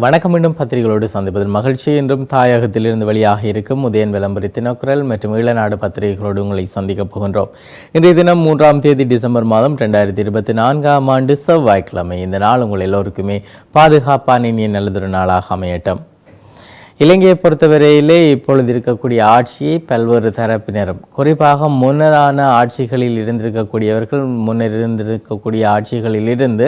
வணக்கம். மீண்டும் பத்திரிகைகளோடு சந்திப்பதில் மகிழ்ச்சி. என்றும் தாயகத்திலிருந்து வெளியாக இருக்கும் உதயன் விளம்பரி தினக்குரல் மற்றும் ஈழநாடு பத்திரிகைகளோடு உங்களை சந்திக்கப் போகின்றோம். இன்றைய தினம் 3ஆம் தேதி டிசம்பர் மாதம் 2024ஆம் ஆண்டு செவ்வாய்க்கிழமை. இந்த நாள் உங்கள் எல்லோருக்குமே பாதுகாப்பான இனிய நல்லதொரு நாளாக அமையட்டும். இலங்கையை பொறுத்தவரையிலே இப்பொழுது இருக்கக்கூடிய ஆட்சியை பல்வேறு தரப்பினரும், குறிப்பாக முன்னரான ஆட்சிகளில் இருந்திருக்கக்கூடியவர்கள், முன்னர் இருந்திருக்கக்கூடிய ஆட்சிகளில் இருந்து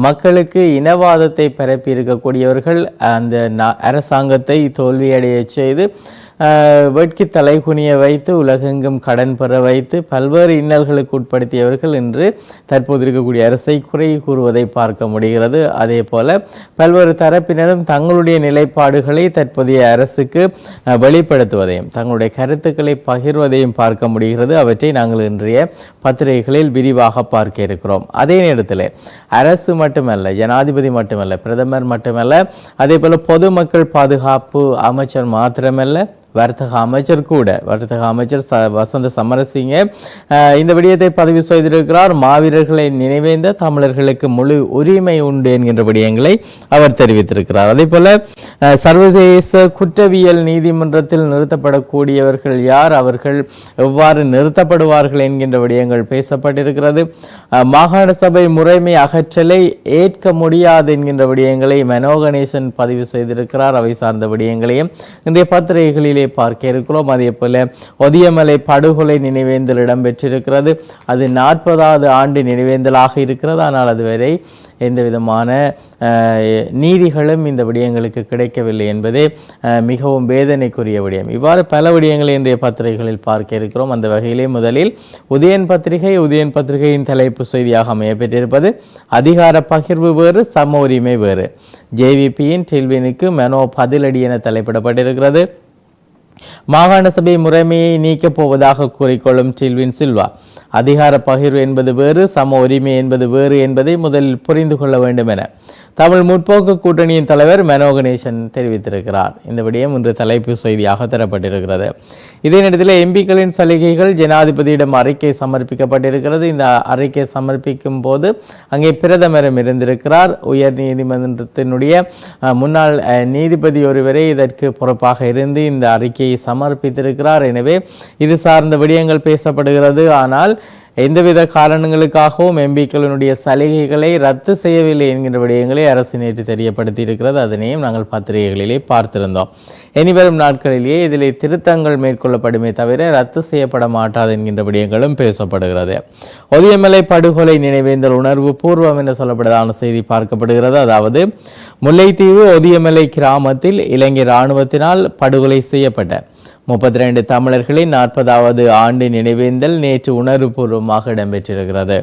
மக்களுக்கு இனவாதத்தை பரப்பி இருக்கக்கூடியவர்கள் அந்த அரசாங்கத்தை தோல்வியடைய செய்து வெட்கி தலைகுனிய வைத்து உலகெங்கும் கடன் பெற வைத்து பல்வேறு இன்னல்களுக்கு உட்படுத்தியவர்கள் இன்று தற்போது இருக்கக்கூடிய அரசை குறை கூறுவதை பார்க்க முடிகிறது. அதே போல பல்வேறு தரப்பினரும் தங்களுடைய நிலைப்பாடுகளை தற்போதைய அரசுக்கு வெளிப்படுத்துவதையும் தங்களுடைய கருத்துக்களை பகிர்வதையும் பார்க்க முடிகிறது. அவற்றை நாங்கள் இன்றைய பத்திரிகைகளில் விரிவாக பார்க்க இருக்கிறோம். அதே நேரத்தில் அரசு மட்டுமல்ல, ஜனாதிபதி மட்டுமல்ல, பிரதமர் மட்டுமல்ல, அதே போல பொதுமக்கள் பாதுகாப்பு அமைச்சர் மாத்திரமல்ல, வர்த்தக அமைச்சர் கூட, வர்த்தக அமைச்சர் வசந்த சமரசிங்க இந்த விடயத்தை பதிவு செய்திருக்கிறார். மாவீரர்களை நினைவேந்த தமிழர்களுக்கு முழு உரிமை உண்டு என்கின்ற விடயங்களை அவர் தெரிவித்திருக்கிறார். அதே போல சர்வதேச குற்றவியல் நீதிமன்றத்தில் நிறுத்தப்படக்கூடியவர்கள் யார், அவர்கள் எவ்வாறு நிறுத்தப்படுவார்கள் என்கின்ற விடயங்கள் பேசப்பட்டிருக்கிறது. மாகாண சபை முறைமை அகற்றலை ஏற்க முடியாது என்கின்ற விடயங்களை மனோ கணேசன் பதிவு செய்திருக்கிறார். அவை சார்ந்த விடயங்களையும் இன்றைய பத்திரிகைகளில் பார்க்க இருக்கிறோம். அதே போல ஒதியமலை படுகொலை நினைவேந்தல் இடம்பெற்றிருக்கிறது. அது 40வது ஆண்டு நினைவேந்தலாக இருக்கிறது. ஆனால் அதுவரை எந்த விதமான நீதிகளும் இந்த விடயங்களுக்கு கிடைக்கவில்லை என்பதே மிகவும் வேதனைக்குரிய விடயம். இவ்வாறு பல விடயங்களை இன்றைய பத்திரிகைகளில் பார்க்க இருக்கிறோம். அந்த வகையிலே முதலில் உதயன் பத்திரிகையின் தலைப்பு செய்தியாக அமையப்பெற்றிருப்பது அதிகார பகிர்வு வேறு, சம உரிமை வேறு. ஜேவிபியின் டில்வினுக்கு மனோ பதிலடி என தலைப்பிடப்பட்டிருக்கிறது. மாகாண சபை முறைமையை நீக்கப் போவதாக கூறிக்கொள்ளும் டில்வின் சில்வா, அதிகார பகிர்வு என்பது வேறு, சம உரிமை என்பது வேறு என்பதை முதலில் புரிந்து கொள்ள வேண்டும் என தமிழ் முற்போக்கு கூட்டணியின் தலைவர் மனோ கணேசன் தெரிவித்திருக்கிறார். இந்த விடயம் இன்று தலைப்பு செய்தியாக தரப்பட்டிருக்கிறது. இதே நேரத்தில் எம்பிக்களின் சலுகைகள் ஜனாதிபதியிடம் அறிக்கை சமர்ப்பிக்கப்பட்டிருக்கிறது. இந்த அறிக்கை சமர்ப்பிக்கும் போது அங்கே பிரதமரும் இருந்திருக்கிறார். உயர் நீதிமன்றத்தினுடைய முன்னாள் நீதிபதி ஒருவரை இதற்கு பொறுப்பாக இருந்து இந்த அறிக்கையை சமர்ப்பித்திருக்கிறார். எனவே இது சார்ந்த விடயங்கள் பேசப்படுகிறது. ஆனால் எந்தவித காரணங்களுக்காகவும் எம்பிக்களினுடைய சலுகைகளை ரத்து செய்யவில்லை என்கின்ற விடயங்களை அரசு நேற்று தெரியப்படுத்தி இருக்கிறது. அதனையும் நாங்கள் பத்திரிகைகளிலே பார்த்திருந்தோம். இனிவரும் நாட்களிலேயே இதில் திருத்தங்கள் மேற்கொள்ளப்படுமே தவிர ரத்து செய்யப்பட மாட்டாது என்கின்ற விடயங்களும் பேசப்படுகிறது. ஒதியமலை படுகொலை நினைவேந்தல் உணர்வு பூர்வம் என சொல்லப்படுவதான செய்தி பார்க்கப்படுகிறது. அதாவது முல்லைத்தீவு ஒதியமலை கிராமத்தில் இலங்கை இராணுவத்தினால் படுகொலை செய்யப்பட்ட 32 தமிழர்களின் 40வது ஆண்டு நினைவேந்தல் நேற்று உணர்வுபூர்வமாக இடம்பெற்றிருக்கிறது.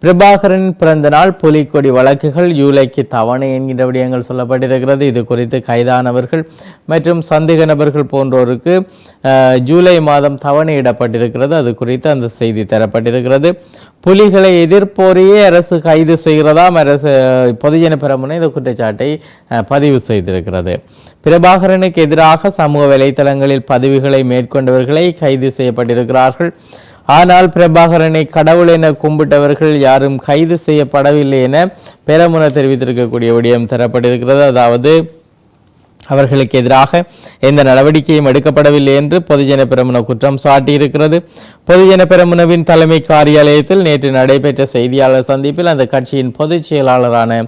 பிரபாகரன் பிறந்த நாள், புலிக்கொடி வழக்குகள் ஜூலைக்கு தவணை என்கின்ற விடயங்கள் சொல்லப்பட்டிருக்கிறது. இது குறித்து கைதானவர்கள் மற்றும் சந்தேக நபர்கள் போன்றோருக்கு ஜூலை மாதம் தவணையிடப்பட்டிருக்கிறது. அது குறித்து அந்த செய்தி தரப்பட்டிருக்கிறது. புலிகளை எதிர்ப்போரையே அரசு கைது செய்கிறதாம் அரசு பொதுஜன பெரமுன இந்த குற்றச்சாட்டை பதிவு செய்திருக்கிறது. பிரபாகரனுக்கு எதிராக சமூக வலைத்தளங்களில் பதிவுகளை மேற்கொண்டவர்களை கைது செய்யப்பட்டிருக்கிறார்கள். ஆனால் பிரபாகரனை கடவுள் என கும்பிட்டவர்கள் யாரும் கைது செய்யப்படவில்லை என பெரமுன தெரிவித்திருக்கக்கூடிய விடயம் தரப்பட்டிருக்கிறது. அதாவது அவர்களுக்கு எதிராக எந்த நடவடிக்கையும் எடுக்கப்படவில்லை என்று பொதுஜன பெரமுன குற்றம் சாட்டியிருக்கிறது. பொதுஜன பெரமுனவின் தலைமை காரியாலயத்தில் நேற்று நடைபெற்ற செய்தியாளர் சந்திப்பில் அந்த கட்சியின் பொதுச் செயலாளரான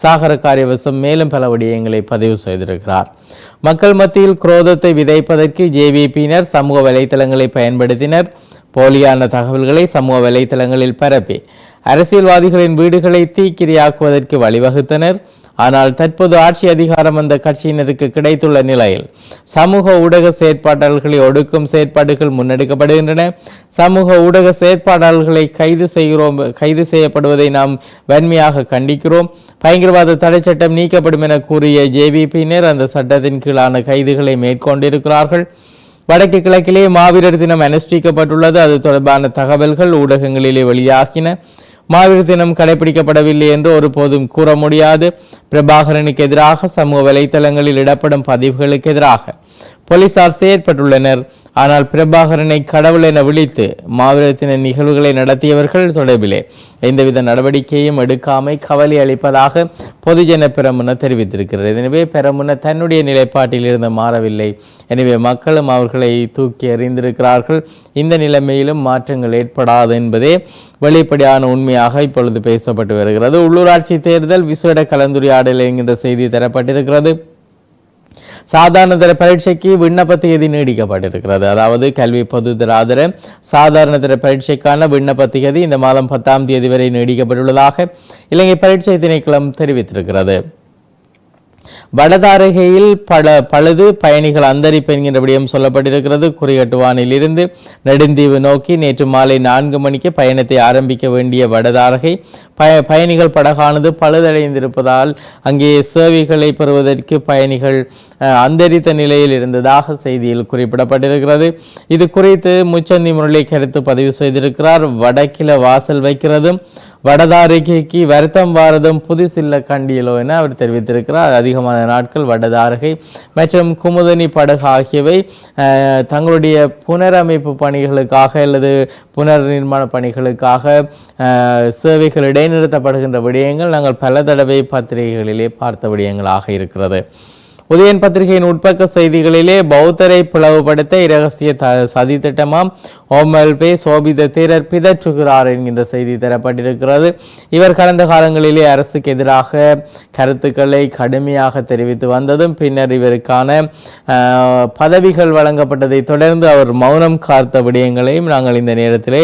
சாகர காரியவசம் மேலும் பல விடயங்களை பதிவு செய்திருக்கிறார். மக்கள் மத்தியில் குரோதத்தை விதைப்பதற்கு ஜேவிபியினர் சமூக வலைத்தளங்களை பயன்படுத்தினர். போலியான தகவல்களை சமூக வலைத்தளங்களில் பரப்பி அரசியல்வாதிகளின் வீடுகளை தீக்கிரையாக்குவதற்கு வழிவகுத்தனர். ஆனால் தற்போது ஆட்சி அதிகாரம் அந்த கட்சியினருக்கு கிடைத்துள்ள நிலையில் சமூக ஊடக செயற்பாட்டாளர்களை ஒடுக்கும் செயற்பாடுகள் முன்னெடுக்கப்படுகின்றன. சமூக ஊடக செயற்பாட்டாளர்களை கைது செய்யப்படுவதை நாம் வன்மையாக கண்டிக்கிறோம். பயங்கரவாத தடை சட்டம் நீக்கப்படும் என கூறிய ஜேவிபியினர் அந்த சட்டத்தின் கீழான கைதுகளை மேற்கொண்டிருக்கிறார்கள். வடக்கு கிழக்கிலே மாவீரர் தினம் அனுஷ்டிக்கப்பட்டுள்ளது. அது தொடர்பான தகவல்கள் ஊடகங்களிலே வெளியாகின. மாவீரர் தினம் கடைபிடிக்கப்படவில்லை என்று ஒருபோதும் கூற முடியாது. பிரபாகரனுக்கு எதிராக சமூக வலைத்தளங்களில் இடப்படும் பதிவுகளுக்கு எதிராக போலீசார் செயற்பட்டுள்ளனர். ஆனால் பிரபாகரனை கடவுள் என விழித்து மாவீரத்தின நிகழ்வுகளை நடத்தியவர்கள் தொடர்பிலே எந்தவித நடவடிக்கையும் எடுக்காமை கவலை அளிப்பதாக பொதுஜன பெரமுன தெரிவித்திருக்கிறது. எனவே பெரமுன தன்னுடைய நிலைப்பாட்டில் இருந்து மாறவில்லை. எனவே மக்களும் அவர்களை தூக்கி எறிந்திருக்கிறார்கள். இந்த நிலைமையிலும் மாற்றங்கள் ஏற்படாது என்பதே வெளிப்படையான உண்மையாக இப்பொழுது பேசப்பட்டு வருகிறது. உள்ளூராட்சி தேர்தல் விசேட கலந்துரையாடல் என்கின்ற செய்தி தரப்பட்டிருக்கிறது. சாதாரண தர பரீட்சைக்கு விண்ணப்ப தேதி நீடிக்கப்பட்டிருக்கிறது. அதாவது கல்வி பொதுதராதர சாதாரண தர பரீட்சைக்கான விண்ணப்ப தேதி இந்த மாதம் 10ஆம் தேதி வரை நீடிக்கப்பட்டுள்ளதாக இலங்கை பரீட்சை திணைக்களம் தெரிவித்திருக்கிறது. வடதாரகையில் பழுது பயணிகள் அந்தரிப்பு என்கின்ற விடயம் சொல்லப்பட்டிருக்கிறது. குறிகட்டுவானில் இருந்து நெடுந்தீவு நோக்கி நேற்று மாலை 4 மணிக்கு பயணத்தை ஆரம்பிக்க வேண்டிய வடதாரகை பயணிகள் படகானது பழுதடைந்திருப்பதால் அங்கே சேவைகளை பெறுவதற்கு பயணிகள் அந்தரித்த நிலையில் இருந்ததாக செய்தியில் குறிப்பிடப்பட்டிருக்கிறது. இது குறித்து முச்சந்தி முரளி கருத்து பதிவு செய்திருக்கிறார். வடக்கில வாசல் வைக்கிறதும் வடதாரகைக்கு வருத்தம் வாரதும் புதுசில்ல கண்டியலோ என அவர் தெரிவித்திருக்கிறார். அதிகமான நாட்கள் வடதாரகை மற்றும் குமுதனி படகு ஆகியவை தங்களுடைய புனரமைப்பு பணிகளுக்காக அல்லது புனர் நிர்மாண பணிகளுக்காக சேவைகள் இடைநிறுத்தப்படுகின்ற விடயங்கள் நாங்கள் பல தடவை பத்திரிகைகளிலே பார்த்த விடயங்களாக இருக்கிறது. உதயன் பத்திரிகையின் உட்பக்க செய்திகளிலே பௌத்தரை பிளவுபடுத்த இரகசிய சதி திட்டமாம் ஓமல்பே சோபித தேரர் பிதற்றுகிறார் என்கின்ற செய்தி தரப்பட்டிருக்கிறது. இவர் கடந்த காலங்களிலே அரசுக்கு எதிராக கருத்துக்களை கடுமையாக தெரிவித்து வந்ததும் பின்னர் இவருக்கான பதவிகள் வழங்கப்பட்டதை தொடர்ந்து அவர் மௌனம் காத்த விடயங்களையும் நாங்கள் இந்த நேரத்திலே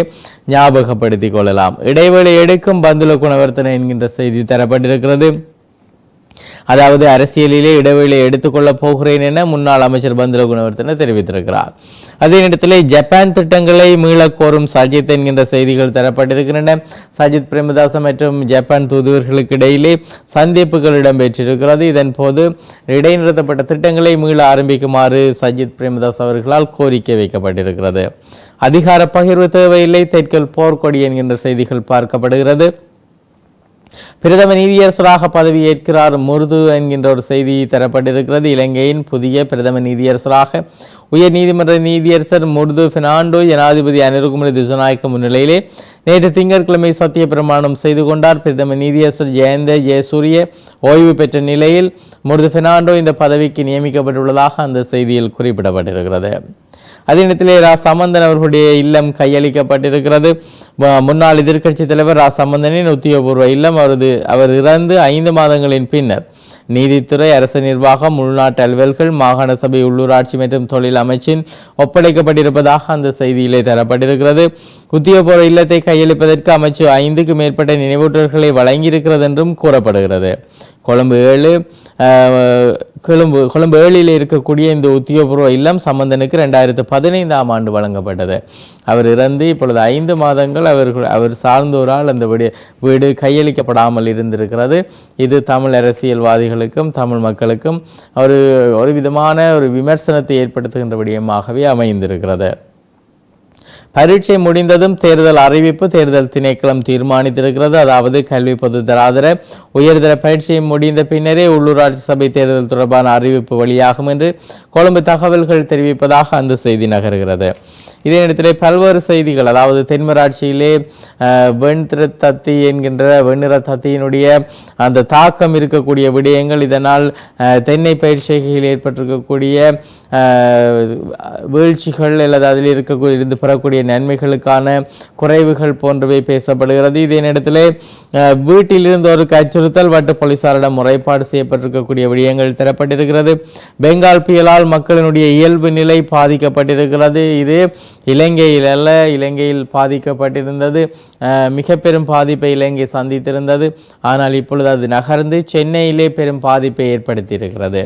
ஞாபகப்படுத்திக் கொள்ளலாம். இடைவெளி எடுக்கும் பந்துல குணவர்த்தனை என்கின்ற செய்தி தரப்பட்டிருக்கிறது. அதாவது அரசியலிலே இடைவெளி எடுத்துக்கொள்ளப் போகிறேன் என முன்னாள் அமைச்சர் பந்துல குணவர்த்தன தெரிவித்திருக்கிறார். அதே நேரத்தில் ஜப்பான் திட்டங்களை மீளக் கோரும் சஜித் என்கின்ற செய்திகள் தரப்பட்டிருக்கின்றன. சஜித் பிரேமதாச மற்றும் ஜப்பான் தூதுவர்களுக்கு இடையிலே சந்திப்புகள் இடம்பெற்றிருக்கிறது. இதன் போது இடைநிறுத்தப்பட்ட திட்டங்களை மீள ஆரம்பிக்குமாறு சஜித் பிரேமதாஸ் அவர்களால் கோரிக்கை வைக்கப்பட்டிருக்கிறது. அதிகார பகிர்வு தேவையில்லை, தெற்கில் போர்க்கொடி என்கின்ற செய்திகள் பார்க்கப்படுகிறது. பிரதம நீதியரசராக பதவி ஏற்கிறார் முருது என்கின்ற ஒரு செய்தி தரப்பட்டிருக்கிறது. இலங்கையின் புதிய பிரதம நீதியரசராக உயர் நீதிமன்ற நீதியரசர் முருது பெர்னாண்டோ ஜனாதிபதி அனுரகுமார திசாநாயக்க முன்னிலையிலே நேற்று திங்கட்கிழமை சத்திய பிரமாணம் செய்து கொண்டார். பிரதம நீதியரசர் ஜெயந்த ஜெயசூரிய ஓய்வு பெற்ற நிலையில் முருது பெர்னாண்டோ இந்த பதவிக்கு நியமிக்கப்பட்டுள்ளதாக அந்த செய்தியில் குறிப்பிடப்பட்டிருக்கிறது. அதே நேரத்திலே ரா சம்பந்தன் அவர்களுடைய இல்லம் கையளிக்கப்பட்டிருக்கிறது. முன்னாள் எதிர்க்கட்சி தலைவர் ரா சம்பந்தனின் உத்தியோகபூர்வ இல்லம் அவர் இறந்து 5 மாதங்களின் பின்னர் நீதித்துறை, அரசு நிர்வாகம், உள்நாட்டு அலுவல்கள், மாகாண சபை, உள்ளூராட்சி மற்றும் தொழில் அமைச்சின் ஒப்படைக்கப்பட்டிருப்பதாக அந்த செய்தியிலே தரப்பட்டிருக்கிறது. உத்தியோகபூர்வ இல்லத்தை கையளிப்பதற்கு அமைச்சு 5க்கும் மேற்பட்ட நினைவூட்டல்களை வழங்கியிருக்கிறது என்றும் கூறப்படுகிறது. கொழும்பு 7 இருக்கக்கூடிய இந்த உத்தியோகபூர்வ இல்லம் சம்பந்தனுக்கு 2015ஆம் ஆண்டு வழங்கப்பட்டது. அவர் இறந்து இப்பொழுது 5 மாதங்கள் அவர் சார்ந்தோரால் அந்த வீடு கையளிக்கப்படாமல் இருந்திருக்கிறது. இது தமிழ் அரசியல்வாதிகளுக்கும் தமிழ் மக்களுக்கும் ஒரு விதமான ஒரு விமர்சனத்தை ஏற்படுத்துகின்ற விடயமாகவே அமைந்திருக்கிறது. பரீட்சை முடிந்ததும் தேர்தல் அறிவிப்பு தேர்தல் திணைக்களம் தீர்மானித்திருக்கிறது. அதாவது கல்வி பொதுதராதர உயர்தர பரீட்சை முடிந்த பின்னரே உள்ளூராட்சி சபை தேர்தல் தொடர்பான அறிவிப்பு வெளியாகும் என்று கொழும்பு தகவல்கள் தெரிவிப்பதாக அந்த செய்தி நகர்கிறது. இதே நேரத்தில் பல்வேறு செய்திகள், அதாவது தென்மராட்சியிலே வெண்ணிற தத்தி என்கின்ற வெண்ணிற தத்தியினுடைய அந்த தாக்கம் இருக்கக்கூடிய விடயங்கள், இதனால் தென்னை பயிற்சிகளில் ஏற்பட்டிருக்கக்கூடிய வீழ்ச்சிகள் அல்லது அதில் இருந்து பெறக்கூடிய நன்மைகளுக்கான குறைவுகள் போன்றவை பேசப்படுகிறது. இதே நேரத்தில் வீட்டிலிருந்து ஒரு அச்சுறுத்தல் வட்டு போலீசாரிடம் முறைப்பாடு செய்யப்பட்டிருக்கக்கூடிய விடயங்கள் தரப்பட்டிருக்கிறது. பெங்கால் புயலால் மக்களினுடைய இயல்பு நிலை பாதிக்கப்பட்டிருக்கிறது. இது இலங்கையில் அல்ல, இலங்கையில் பாதிக்கப்பட்டிருந்தது. மிக பெரும் பாதிப்பை இலங்கை சந்தித்திருந்தது. ஆனால் இப்பொழுது அது நகர்ந்து சென்னையிலே பெரும் பாதிப்பை ஏற்படுத்தியிருக்கிறது.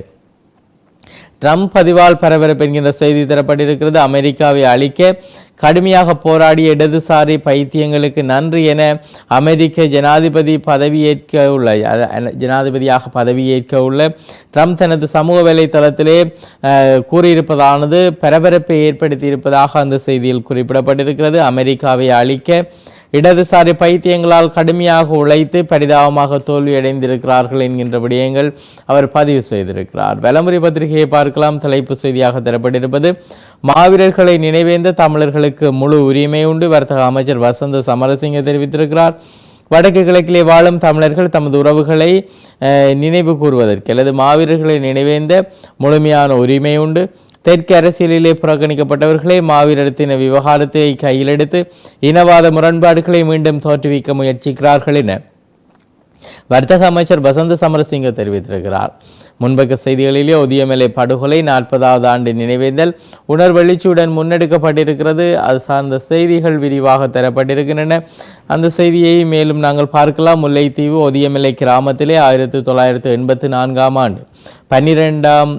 ட்ரம்ப் பதிவால் பரபரப்பு என்கின்ற செய்தி தரப்பட்டிருக்கிறது. அமெரிக்காவை அழிக்க கடுமையாக போராடிய இடதுசாரி பைத்தியங்களுக்கு நன்றி என அமெரிக்க ஜனாதிபதியாக பதவியேற்க உள்ள ட்ரம்ப் தனது சமூக வலைத்தளத்திலே கூறியிருப்பதானது பரபரப்பை ஏற்படுத்தி இருப்பதாக அந்த செய்தியில் குறிப்பிடப்பட்டிருக்கிறது. அமெரிக்காவை அழிக்க இடதுசாரி பைத்தியங்களால் கடுமையாக உழைத்து பரிதாபமாக தோல்வியடைந்திருக்கிறார்கள் என்கின்ற விடயங்கள் அவர் பதிவு செய்திருக்கிறார். வலம்புரி பத்திரிகையை பார்க்கலாம். தலைப்பு செய்தியாக தரப்பட்டிருப்பது மாவீரர்களை நினைவேந்த தமிழர்களுக்கு முழு உரிமை உண்டு, வர்த்தக அமைச்சர் வசந்த சமரசிங்க தெரிவித்திருக்கிறார். வடக்கு கிழக்கிலே வாழும் தமிழர்கள் தமது உறவுகளை நினைவு கூறுவதற்கு அல்லது மாவீரர்களை நினைவேந்த முழுமையான உரிமை உண்டு. தெற்கு அரசியலிலே புறக்கணிக்கப்பட்டவர்களே மாவீரர் தின விவகாரத்தை கையில் எடுத்து இனவாத முரண்பாடுகளை மீண்டும் தோற்றுவிக்க முயற்சிக்கிறார்கள் என வர்த்தக அமைச்சர் வசந்த சமரசிங்க தெரிவித்திருக்கிறார். முன்பக்க செய்திகளிலே ஒதியமலை படுகொலை 40வது ஆண்டு நினைவேந்தல் உணர்வெழுச்சியுடன் முன்னெடுக்கப்பட்டிருக்கிறது. அது சார்ந்த செய்திகள் விரிவாக தரப்பட்டிருக்கின்றன. அந்த செய்தியை மேலும் நாங்கள் பார்க்கலாம். முல்லைத்தீவு ஒதியமலை கிராமத்திலே 1984 ஆண்டு 12ஆம்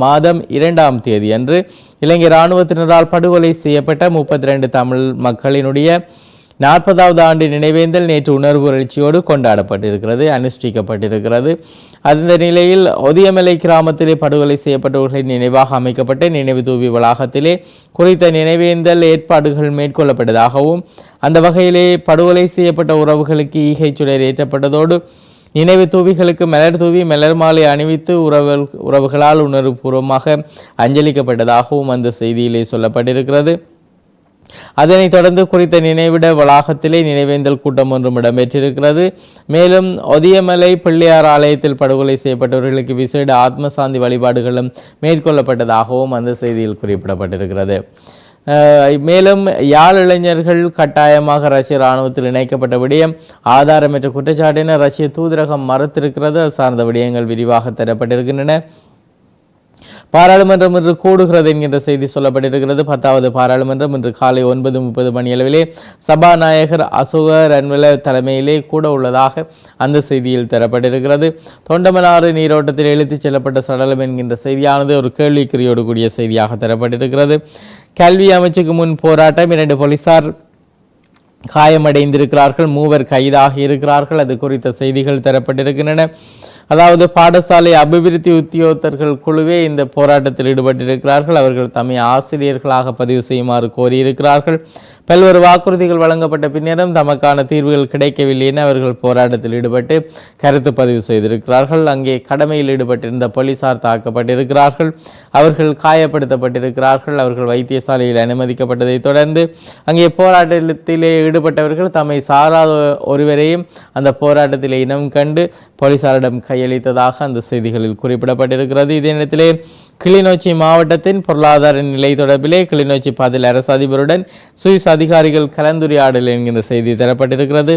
மாதம் 2ஆம் தேதி அன்று இலங்கை இராணுவத்தினரால் படுகொலை செய்யப்பட்ட 32 தமிழ் மக்களினுடைய 40வது ஆண்டு நினைவேந்தல் நேற்று உணர்வு எழுச்சியோடு கொண்டாடப்பட்டிருக்கிறது, அனுஷ்டிக்கப்பட்டிருக்கிறது. அந்த நிலையில் ஒதியமலை கிராமத்திலே படுகொலை செய்யப்பட்டவர்களின் நினைவாக அமைக்கப்பட்ட நினைவு தூவி வளாகத்திலே குறித்த நினைவேந்தல் ஏற்பாடுகள் மேற்கொள்ளப்பட்டதாகவும் அந்த வகையிலே படுகொலை செய்யப்பட்ட உறவுகளுக்கு ஈகை சுடர் ஏற்றப்பட்டதோடு நினைவு தூவிகளுக்கு மலர் தூவி மலர் மாலை அணிவித்து உறவுகளால் உணர்வுபூர்வமாக அஞ்சலிக்கப்பட்டதாகவும் அந்த செய்தியிலே சொல்லப்பட்டிருக்கிறது. அதனைத் தொடர்ந்து குறித்த நினைவிட வளாகத்திலே நினைவேந்தல் கூட்டம் ஒன்றும் இடம்பெற்றிருக்கிறது. மேலும் ஒதியமலை பிள்ளையார் ஆலயத்தில் படுகொலை செய்யப்பட்டவர்களுக்கு விசேட ஆத்மசாந்தி வழிபாடுகளும் மேற்கொள்ளப்பட்டதாகவும் அந்த செய்தியில் குறிப்பிடப்பட்டிருக்கிறது. மேலும் யாழ் இளைஞர்கள் கட்டாயமாக ரஷ்ய இராணுவத்தில் இணைக்கப்பட்ட விடயம் ஆதாரமற்ற குற்றச்சாட்டின ரஷ்ய தூதரகம் மறுத்திருக்கிறது. அது சார்ந்த விடயங்கள் விரிவாக தரப்பட்டிருக்கின்றன. பாராளுமன்றம் இன்று கூடுகிறது என்கின்ற செய்தி சொல்லப்பட்டிருக்கிறது. 10வது பாராளுமன்றம் இன்று காலை 9:30 மணியளவிலே சபாநாயகர் அசோக ரன்வல தலைமையிலே கூட உள்ளதாக அந்த செய்தியில் தரப்பட்டிருக்கிறது. தொண்டமனாறு நீரோட்டத்தில் இழுத்துச் செல்லப்பட்ட சடலம் என்கின்ற செய்தியானது ஒரு கேள்விக்குறியோடு கூடிய செய்தியாக தரப்பட்டிருக்கிறது. கல்வி அமைச்சுக்கு முன் போராட்டம், 2 போலீசார் காயமடைந்திருக்கிறார்கள், 3 கைதாகி இருக்கிறார்கள். அது குறித்த செய்திகள் தரப்பட்டிருக்கின்றன. அதாவது பாடசாலை அபிவிருத்தி உத்தியோகத்தர்கள் குழுவே இந்த போராட்டத்தில் ஈடுபட்டிருக்கிறார்கள். அவர்கள் தம்மை ஆசிரியர்களாக பதிவு செய்யுமாறு கோரியிருக்கிறார்கள். பல்வேறு வாக்குறுதிகள் வழங்கப்பட்ட பின்னரும் தமக்கான தீர்வுகள் கிடைக்கவில்லை என அவர்கள் போராட்டத்தில் ஈடுபட்டு கருத்து பதிவு செய்திருக்கிறார்கள். அங்கே கடமையில் ஈடுபட்டிருந்த போலீசார் தாக்கப்பட்டிருக்கிறார்கள், அவர்கள் காயப்படுத்தப்பட்டிருக்கிறார்கள். அவர்கள் வைத்தியசாலையில் அனுமதிக்கப்பட்டதை தொடர்ந்து அங்கே போராட்டத்திலே ஈடுபட்டவர்கள் தம்மை சாராத ஒருவரையும் அந்த போராட்டத்திலே இனம் கண்டு போலீசாரிடம் கையளித்ததாக அந்த செய்திகளில் குறிப்பிடப்பட்டிருக்கிறது. இதே நேரத்திலே கிளிநொச்சி மாவட்டத்தின் பொருளாதார நிலை தொடர்பிலே கிளிநொச்சி பதில் அரசு அதிபருடன் சுவிஸ் அதிகாரிகள் கலந்துரையாடல் என்கின்ற செய்தி தரப்பட்டிருக்கிறது.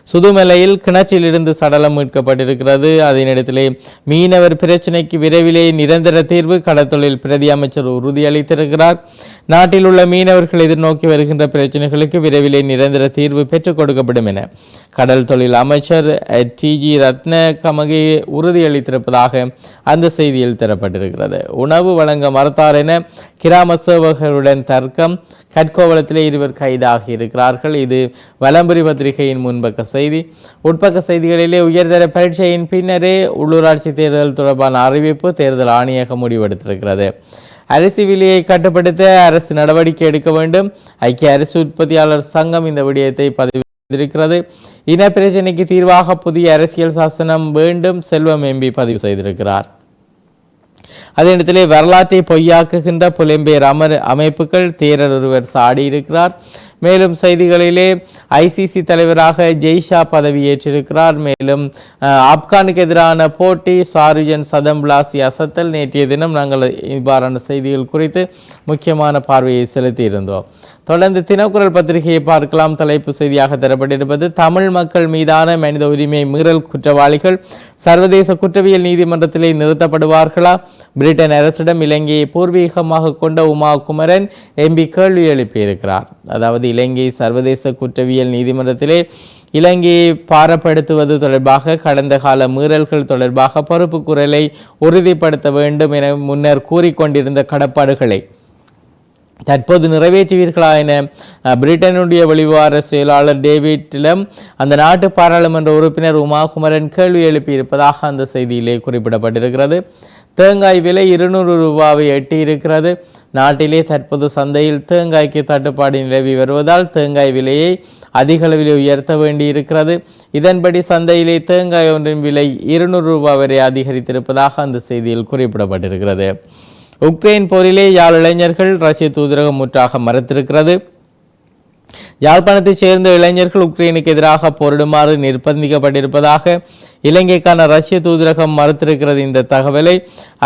சுதுமலையில் கிணற்றிலிருந்து சடலம் மீட்கப்பட்டிருக்கிறது. அதே நேரத்திலே மீனவர் பிரச்சினைக்கு விரைவிலே நிரந்தர தீர்வு கடற்தொழில் பிரதி அமைச்சர் உறுதியளித்திருக்கிறார். நாட்டில் உள்ள மீனவர்கள் எதிர்நோக்கி வருகின்ற பிரச்சனைகளுக்கு விரைவிலே நிரந்தர தீர்வு பெற்றுக் கொடுக்கப்படும் என கடல் தொழில் அமைச்சர் டிஜி ரத்ன கமகே உறுதியளித்திருப்பதாக அந்த செய்தியில் தரப்பட்டிருக்கிறது. உணவு வழங்க மறுத்தார் என கிராம சேவகருடன் தர்க்கம், கட்கோவளத்திலே 2 கைதாகி இருக்கிறார்கள். இது வலம்புரி பத்திரிகையின் முன்பக்க செய்தி. உட்பக்க செய்திகளிலே உயர்தர பரீட்சையின் பின்னரே உள்ளூராட்சி தேர்தல் தொடர்பான அறிவிப்பு தேர்தல் ஆணையகம் முடிவெடுத்திருக்கிறது. அரிசி விலையை கட்டுப்படுத்த அரசு நடவடிக்கை எடுக்க வேண்டும். ஐக்கிய அரிசி உற்பத்தியாளர் சங்கம் இந்த விடயத்தை பதிவு செய்திருக்கிறது. இன பிரச்சனைக்கு தீர்வாக புதிய அரசியல் சாசனம் வேண்டும், செல்வம் எம்பி பதிவு செய்திருக்கிறார். அதே இடத்திலே வரலாற்றை பொய்யாக்குகின்ற புலம்பெயர் அமைப்புகள் தேரர் ஒருவர் சாடியிருக்கிறார். மேலும் செய்திகளிலே ஐசிசி தலைவராக ஜெய்ஷா பதவியேற்றிருக்கிறார். மேலும் ஆப்கானுக்கு எதிரான போட்டி சாருஜன் சதம் பிளாசி அசத்தல். நேற்றைய தினம் நாங்கள் இவ்வாறான செய்திகள் குறித்து முக்கியமான பார்வையை செலுத்தி இருந்தோம். தொடர்ந்து தினக்குரல் பத்திரிகையை பார்க்கலாம். தலைப்பு செய்தியாக தரப்பட்டிருப்பது தமிழ் மக்கள் மீதான மனித உரிமை மீறல் குற்றவாளிகள் சர்வதேச குற்றவியல் நீதிமன்றத்திலே நிறுத்தப்படுவார்களா? பிரிட்டன் அரசிடம் இலங்கையை பூர்வீகமாக கொண்ட உமா குமரன் எம்பி கேள்வி எழுப்பியிருக்கிறார். அதாவது இலங்கை சர்வதேச குற்றவியல் நீதிமன்றத்திலே இலங்கையை பாரப்படுத்துவது தொடர்பாக கடந்த கால மீறல்கள் தொடர்பாக பொறுப்பு குரலை உறுதிப்படுத்த வேண்டும் என முன்னர் கூறிக்கொண்டிருந்த கடப்பாடுகளை தற்போது நிறைவேற்றுவீர்களா என பிரிட்டனுடைய வெளிவார செயலாளர் டேவிட்டிடம் அந்த நாட்டு பாராளுமன்ற உறுப்பினர் உமா குமரன் கேள்வி எழுப்பியிருப்பதாக அந்த செய்தியிலே குறிப்பிடப்பட்டிருக்கிறது. தேங்காய் விலை 200 ரூபாவை எட்டியிருக்கிறது. நாட்டிலே தற்போது சந்தையில் தேங்காய்க்கு தட்டுப்பாடு நிலவி வருவதால் தேங்காய் விலையை அதிக அளவில் உயர்த்த வேண்டியிருக்கிறது. இதன்படி சந்தையிலே தேங்காய் ஒன்றின் விலை 200 ரூபாய் வரை அதிகரித்திருப்பதாக அந்த செய்தியில் குறிப்பிடப்பட்டிருக்கிறது. உக்ரைன் போரிலே யாழ் இளைஞர்கள் ரஷ்ய தூதரகம் முற்றாக மறுத்திருக்கிறது. யாழ்ப்பாணத்தைச் சேர்ந்த இளைஞர்கள் உக்ரைனுக்கு எதிராக போரிடுமாறு நிர்பந்திக்கப்பட்டிருப்பதாக இலங்கைக்கான ரஷ்ய தூதரகம் மறுத்திருக்கிறது. இந்த தகவலை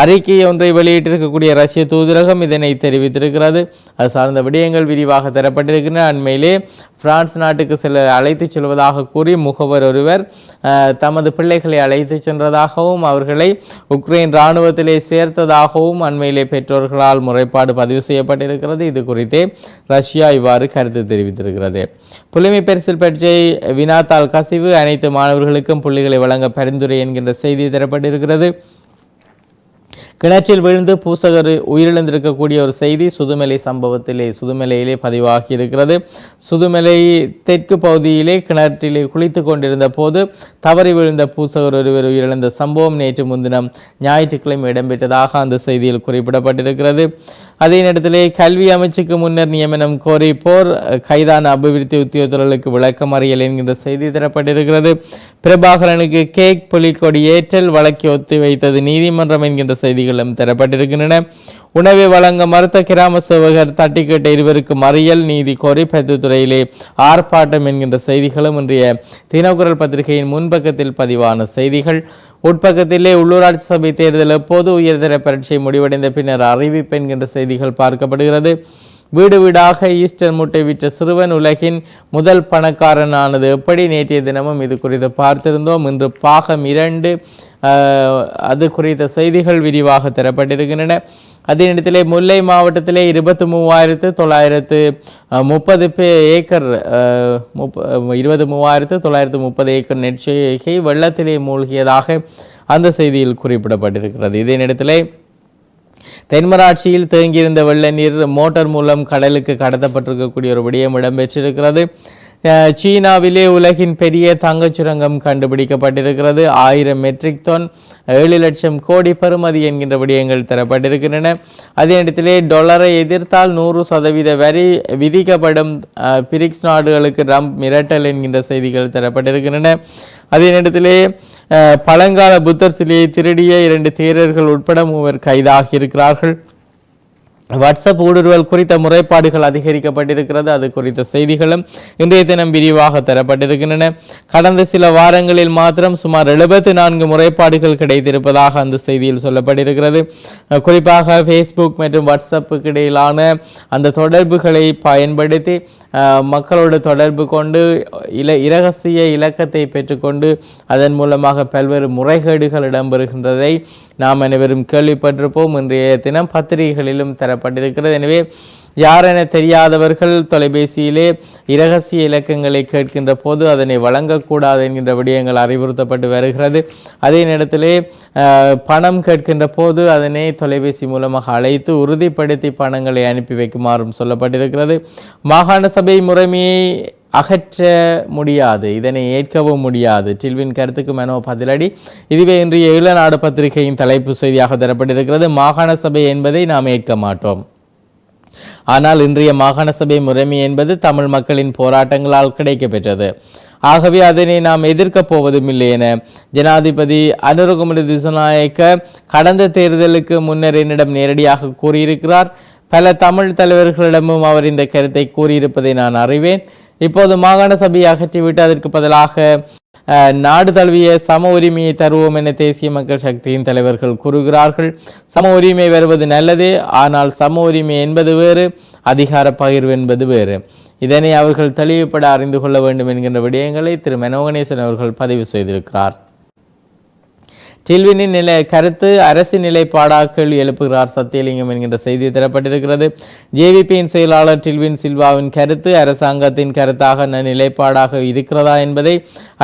அறிக்கை ஒன்றை வெளியிட்டிருக்கக்கூடிய ரஷ்ய தூதரகம் இதனை தெரிவித்திருக்கிறது. அது சார்ந்த விடயங்கள் விரிவாக தரப்பட்டிருக்கின்றன. அண்மையிலே பிரான்ஸ் நாட்டுக்கு அழைத்துச் செல்வதாக கூறி முகவர் ஒருவர் தமது பிள்ளைகளை அழைத்துச் சென்றதாகவும் அவர்களை உக்ரைன் இராணுவத்திலே சேர்த்ததாகவும் அண்மையிலே பெற்றோர்களால் முறைப்பாடு பதிவு செய்யப்பட்டிருக்கிறது. இது குறித்தே ரஷ்யா இவ்வாறு கருத்து தெரிவித்திருக்கிறது. புலிமை பரிசில் பற்றி வினாத்தாள் கசிவு அனைத்து மாணவர்களுக்கும் புள்ளிகளை வழங்க பரிந்துரை என்கின்ற செய்தி தரப்பட்டிருக்கிறது. கிணற்றில் விழுந்து பூசகர் உயிரிழந்திருக்கக்கூடிய ஒரு செய்தி சுதுமலையிலே பதிவாகி இருக்கிறது. சுதுமலை தெற்கு பகுதியிலே கிணற்றிலே குளித்து கொண்டிருந்த போது தவறி விழுந்த பூசகர் ஒருவர் உயிரிழந்த சம்பவம் நேற்று முன்தினம் ஞாயிற்றுக்கிழமை இடம்பெற்றதாக அந்த செய்தியில் குறிப்பிடப்பட்டிருக்கிறது. அதே நேரத்திலே கல்வி அமைச்சுக்கு முன்னர் நியமனம் கோரி போர் கைதான அபிவிருத்தி உத்தியோகத்தர்களுக்கு விளக்கமறியல் என்கின்ற செய்தி தரப்பட்டிருக்கிறது. பிரபாகரனுக்கு கேக் புலிக்கொடி ஏற்றல் வழக்கை ஒத்தி வைத்தது நீதிமன்றம் என்கின்ற செய்திகளும் தரப்பட்டிருக்கின்றன. உணவை வழங்க மறுத்த கிராம சேவகர் தட்டி கேட்ட இருவருக்கு மறியல் நீதி கோரி பெத்துத்துறையிலே ஆர்ப்பாட்டம் என்கின்ற செய்திகளும் இன்றைய தினக்குரல் பத்திரிகையின் முன்பக்கத்தில் பதிவான செய்திகள். உட்பக்கத்திலே உள்ளூராட்சி சபை தேர்தல் எப்போது உயர்தர பரீட்சை முடிவடைந்த பின்னர் அறிவிப்பு என்கின்ற செய்திகள் பார்க்கப்படுகிறது. வீடு வீடாக ஈஸ்டர் முட்டை விற்ற சிறுவன் உலகின் முதல் பணக்காரனானது எப்படி நேற்றைய தினமும் இது குறித்து பார்த்திருந்தோம். இன்று பாகம் 2 அது குறித்த செய்திகள் விரிவாக தரப்பட்டிருக்கின்றன. அதே நேரத்திலே முல்லை மாவட்டத்திலே 23,930 ஏக்கர் 23,930 ஏக்கர் நெற்செய்கை வெள்ளத்திலே மூழ்கியதாக அந்த செய்தியில் குறிப்பிடப்பட்டிருக்கிறது. இதே நேரத்திலே தென்மராட்சியில் தேங்கியிருந்த வெள்ள நீர் மோட்டார் மூலம் கடலுக்கு கடத்தப்பட்டிருக்கக்கூடிய ஒரு விடயம் இடம்பெற்றிருக்கிறது. சீனாவிலே உலகின் பெரிய தங்கச் சுரங்கம் கண்டுபிடிக்கப்பட்டிருக்கிறது. 1000 மெட்ரிக் டன் 7 லட்சம் கோடி பெறுமதி என்கின்ற விடயங்கள் தரப்பட்டிருக்கின்றன. அதே நேரத்திலே டாலரை எதிர்த்தால் 100% வரி விதிக்கப்படும் பிரிக்ஸ் நாடுகளுக்கு ட்ரம்ப் மிரட்டல் என்கின்ற செய்திகள் தரப்பட்டிருக்கின்றன. அதே நேரத்திலே பழங்கால புத்தர் சிலையை திருடிய 2 தேரர்கள் உட்பட 3 கைதாகி இருக்கிறார்கள். வாட்ஸ்அப் ஊடுருவல் குறித்த முறைப்பாடுகள் அதிகரிக்கப்பட்டிருக்கிறது. அது குறித்த செய்திகளும் இன்றைய தினம் விரிவாக தரப்பட்டிருக்கின்றன. கடந்த சில வாரங்களில் மாத்திரம் சுமார் 74 முறைப்பாடுகள் கிடைத்திருப்பதாக அந்த செய்தியில் சொல்லப்பட்டிருக்கிறது. குறிப்பாக ஃபேஸ்புக் மற்றும் வாட்ஸ்அப்புக்கு இடையிலான அந்த தொடர்புகளை பயன்படுத்தி மக்களோடு தொடர்பு கொண்டு இரகசிய இலக்கத்தை பெற்றுக்கொண்டு அதன் மூலமாக பல்வேறு முறைகேடுகள் இடம்பெறுகின்றதை நாம் அனைவரும் கேள்விப்பட்டிருப்போம். இன்றைய தினம் பத்திரிகைகளிலும் தரப்பட்டிருக்கிறது. எனவே யாரென தெரியாதவர்கள் தொலைபேசியிலே இரகசிய இலக்கங்களை கேட்கின்ற போது அதனை வழங்கக்கூடாது என்கின்ற விடயங்கள் அறிவுறுத்தப்பட்டு வருகிறது. அதே நேரத்திலே பணம் கேட்கின்ற போது அதனை தொலைபேசி மூலமாக அழைத்து உறுதிப்படுத்தி பணங்களை அனுப்பி வைக்குமாறும் சொல்லப்பட்டிருக்கிறது. மாகாண சபை முறைமையை அகற்ற முடியாது, இதனை ஏற்கவும் முடியாது. டில்வின் கருத்துக்கு மனோ பதிலடி. இதுவே இன்றைய ஈழநாடு பத்திரிகையின் தலைப்பு செய்தியாக தரப்பட்டிருக்கிறது. மாகாண சபை என்பதை நாம் ஏற்க மாட்டோம், ஆனால் இன்றைய மாகாண சபை முறைமை என்பது தமிழ் மக்களின் போராட்டங்களால் கிடைக்கப்பெற்றது. ஆகவே அதனை நாம் எதிர்க்கப் போவதும் இல்லை என ஜனாதிபதி அனுரகுமார திசாநாயக்க கடந்த தேர்தலுக்கு முன்னர் என்னிடம் நேரடியாக கூறியிருக்கிறார். பல தமிழ் தலைவர்களிடமும் அவர் இந்த கருத்தை கூறியிருப்பதை நான் அறிவேன். இப்போது மாகாண சபையை அகற்றிவிட்டு அதற்கு பதிலாக நாடு தழுவிய சம உரிமையை தருவோம் என தேசிய மக்கள் சக்தியின் தலைவர்கள் கூறுகிறார்கள். சம உரிமை வருவது நல்லதே, ஆனால் சம உரிமை என்பது வேறு, அதிகார பகிர்வு என்பது வேறு. இதனை அவர்கள் தெளிவுபட அறிந்து கொள்ள வேண்டும் என்கின்ற விடயங்களை திரு மனோகணேசன் அவர்கள் பதிவு செய்திருக்கிறார். டில்வினின் கருத்து அரசின் நிலைப்பாடாக கேள்வி எழுப்புகிறார் சத்தியலிங்கம் என்கின்ற செய்தி தரப்பட்டிருக்கிறது. ஜேவிபியின் செயலாளர் டில்வின் சில்வாவின் கருத்து அரசாங்கத்தின் கருத்தாக நிலைப்பாடாக இருக்கிறதா என்பதை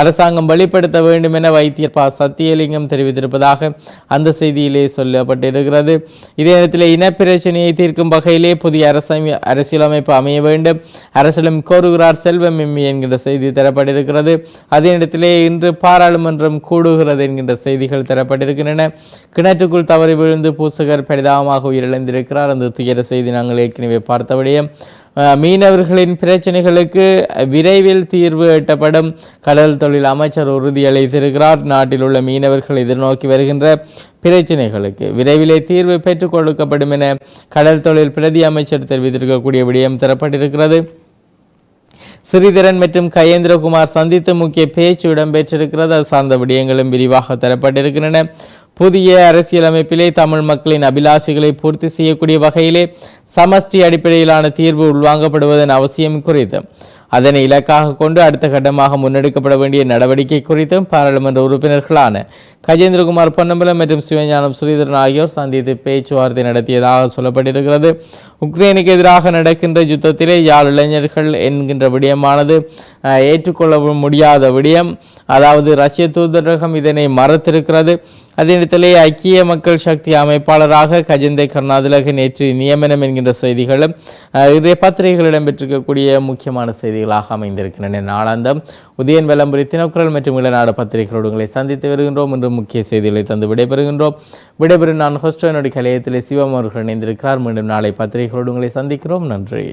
அரசாங்கம் வெளிப்படுத்த வேண்டும் என வைத்தியர் சத்தியலிங்கம் தெரிவித்திருப்பதாக அந்த செய்தியிலே சொல்லப்பட்டிருக்கிறது. இதே நேரத்தில் இனப்பிரச்சனையை தீர்க்கும் வகையிலே புதிய அரசியலமைப்பு அமைய வேண்டும், அரசியலும் கோருகிறார் செல்வம் எம்பி என்கின்ற செய்தி தரப்பட்டிருக்கிறது. அதே நேரத்திலே இன்று பாராளுமன்றம் கூடுகிறது என்கின்ற செய்திகள் தரப்பட்டிருக்கின்றன. கிணற்றுக்குள் தவறி விழுந்து பூசகர் பரிதாபமாக உயிரிழந்திருக்கிறார். அந்த துயர செய்தி நாங்கள் ஏற்கனவே பார்த்தபடியே மீனவர்களின் பிரச்சனைகளுக்கு விரைவில் தீர்வு எட்டப்படும் கடல் தொழில் அமைச்சர் உறுதியளித்திருக்கிறார். நாட்டில் உள்ள மீனவர்கள் எதிர்நோக்கி வருகின்ற பிரச்சனைகளுக்கு விரைவிலே தீர்வு பெற்றுக் கொடுக்கப்படும் என கடல் தொழில் பிரதி அமைச்சர் தெரிவித்திருக்கக்கூடிய விடயம் தரப்பட்டிருக்கிறது. ஸ்ரீதரன் மற்றும் கயேந்திரகுமார் சந்தித்து முக்கிய பேச்சு இடம்பெற்றிருக்கிறது. அது சார்ந்த விடயங்களும் விரிவாக தரப்பட்டிருக்கின்றன. புதிய அரசியலமைப்பிலே தமிழ் மக்களின் அபிலாஷைகளை பூர்த்தி செய்யக்கூடிய வகையிலே சமஷ்டி அடிப்படையிலான தீர்வு உள்வாங்கப்படுவதன் அவசியம் குறித்து அதனை இலக்காக கொண்டு அடுத்த கட்டமாக முன்னெடுக்கப்பட வேண்டிய நடவடிக்கை குறித்தும் பாராளுமன்ற உறுப்பினர்களான கஜேந்திரகுமார் பொன்னம்பலம் மற்றும் சிவஞானம் ஸ்ரீதரன் ஆகியோர் சந்தித்து பேச்சுவார்த்தை நடத்தியதாக சொல்லப்பட்டிருக்கிறது. உக்ரைனுக்கு எதிராக நடக்கின்ற யுத்தத்திலே யாழ் இளைஞர்கள் என்கின்ற விடயமானது ஏற்றுக்கொள்ள முடியாத விடயம். அதாவது ரஷ்ய தூதரகம் இதனை மறுத்திருக்கிறது. அதே நேரத்திலே ஐக்கிய மக்கள் சக்தி அமைப்பாளராக கஜேந்திர கருணாதிலக நேற்று நியமனம் என்கின்ற செய்திகளும் இன்றைய பத்திரிகைகள் இடம்பெற்றிருக்கக்கூடிய முக்கியமான செய்திகளாக அமைந்திருக்கின்றன. நாளாந்தம் உதயன் விளம்பரி தினக்குரல் மற்றும் இளநாடு பத்திரிகைகளோடு உங்களை சந்தித்து வருகின்றோம். இன்று முக்கிய செய்திகளை தந்து விடைபெறுகின்றோம். விடைபெறும் நான் ஹோஸ்டனுடைய கலையத்திலே சிவம் அவர்கள் இணைந்திருக்கிறார். மீண்டும் நாளை பத்திரிகைகளோடு உங்களை சந்திக்கிறோம். நன்றி.